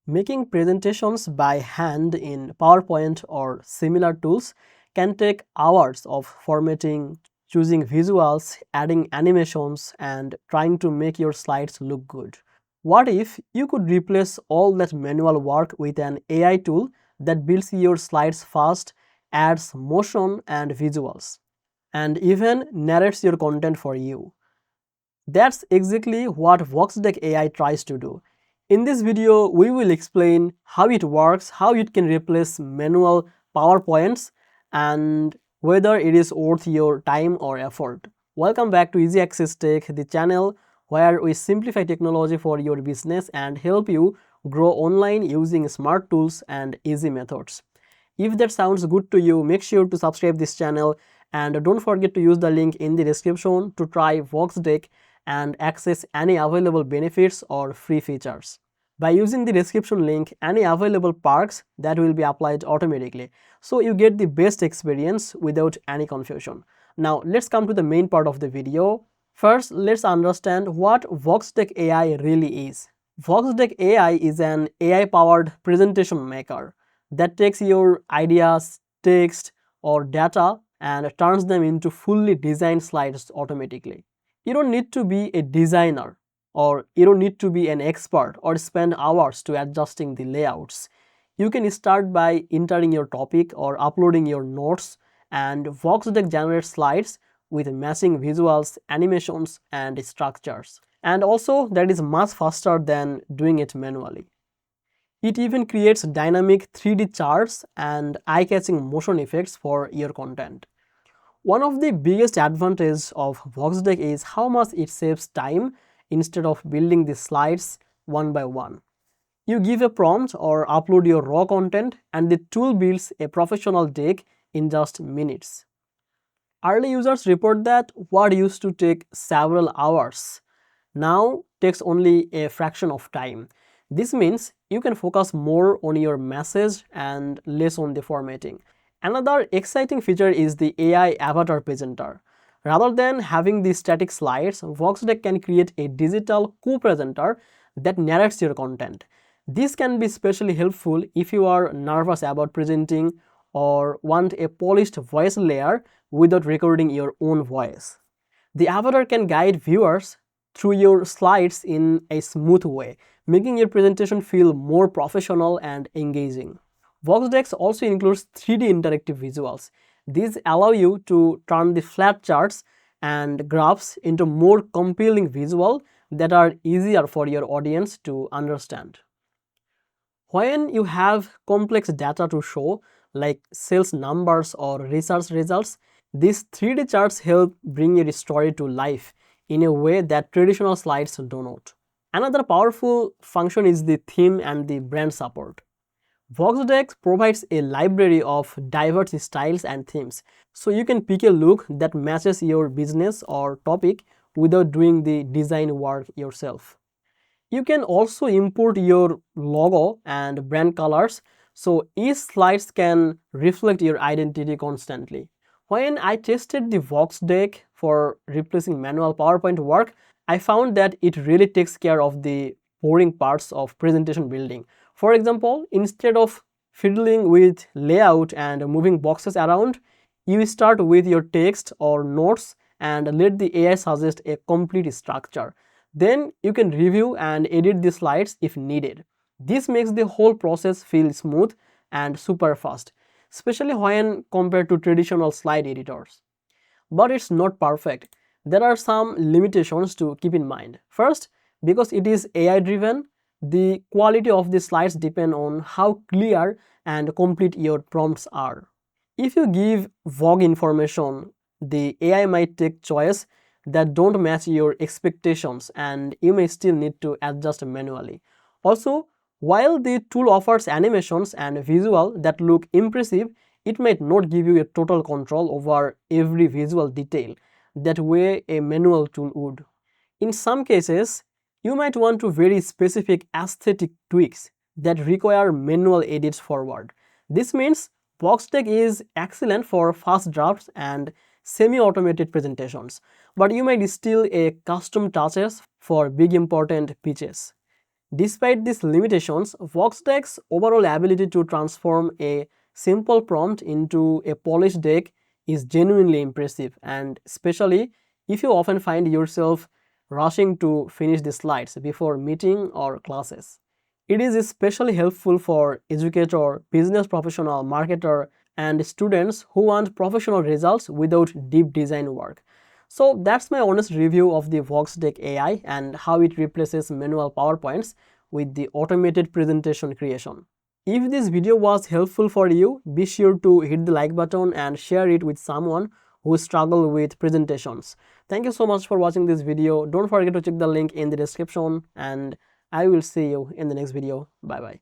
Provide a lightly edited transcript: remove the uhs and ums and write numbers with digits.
Making presentations by hand in PowerPoint or similar tools can take hours of formatting, choosing visuals, adding animations, and trying to make your slides look good. What if you could replace all that manual work with an AI tool that builds your slides fast, adds motion and visuals, and even narrates your content for you? That's exactly what VoxDeck AI tries to do. In this video, we will explain how it works, how it can replace manual PowerPoints, and whether it is worth your time or effort. Welcome back to Easy Access Tech, the channel where we simplify technology for your business and help you grow online using smart tools and easy methods. If that sounds good to you, make sure to subscribe this channel and don't forget to use the link in the description to try VoxDeck and access any available benefits or free features. By using the description link, any available perks that will be applied automatically, so you get the best experience without any confusion. Now let's come to the main part of the video. First, let's understand what VoxDeck AI really is. VoxDeck AI is an AI-powered presentation maker that takes your ideas, text, or data and turns them into fully designed slides automatically. You don't need to be a designer, or you don't need to be an expert or spend hours to adjusting the layouts. You can start by entering your topic or uploading your notes, and VoxDeck generates slides with matching visuals, animations, and structures. And also, that is much faster than doing it manually. It even creates dynamic 3D charts and eye-catching motion effects for your content. One of the biggest advantages of VoxDeck is how much it saves time instead of building the slides one by one. You give a prompt or upload your raw content and the tool builds a professional deck in just minutes. Early users report that what used to take several hours now takes only a fraction of time. This means you can focus more on your message and less on the formatting. Another exciting feature is the AI avatar presenter. Rather than having the static slides, VoxDeck can create a digital co-presenter that narrates your content. This can be especially helpful if you are nervous about presenting or want a polished voice layer without recording your own voice. The avatar can guide viewers through your slides in a smooth way, making your presentation feel more professional and engaging. VoxDeck also includes 3D interactive visuals. These allow you to turn the flat charts and graphs into more compelling visuals that are easier for your audience to understand. When you have complex data to show, like sales numbers or research results, these 3D charts help bring your story to life in a way that traditional slides do not. Another powerful function is the theme and the brand support. VoxDeck provides a library of diverse styles and themes, so you can pick a look that matches your business or topic without doing the design work yourself. You can also import your logo and brand colors, so each slides can reflect your identity constantly. When I tested the VoxDeck for replacing manual PowerPoint work, I found that it really takes care of the boring parts of presentation building. For example, instead of fiddling with layout and moving boxes around, you start with your text or notes and let the AI suggest a complete structure. Then you can review and edit the slides if needed. This makes the whole process feel smooth and super fast, especially when compared to traditional slide editors. But it's not perfect. There are some limitations to keep in mind. First, because it is AI driven, the quality of the slides depend on how clear and complete your prompts are. If you give vague information, the AI might take choices that don't match your expectations and you may still need to adjust manually. Also, while the tool offers animations and visual that look impressive, it might not give you a total control over every visual detail that way a manual tool would. In some cases, you might want to very specific aesthetic tweaks that require manual edits forward. This means VoxDeck is excellent for fast drafts and semi-automated presentations, but you might still a custom touches for big important pitches. Despite these limitations, VoxDeck's overall ability to transform a simple prompt into a polished deck is genuinely impressive, and especially if you often find yourself rushing to finish the slides before meeting or classes. It is especially helpful for educator, business professional, marketer, and students who want professional results without deep design work. So that's my honest review of the VoxDeck AI and how it replaces manual PowerPoints with the automated presentation creation. If this video was helpful for you, be sure to hit the like button and share it with someone who struggle with presentations. Thank you so much for watching this video. Don't forget to check the link in the description, and I will see you in the next video. Bye bye.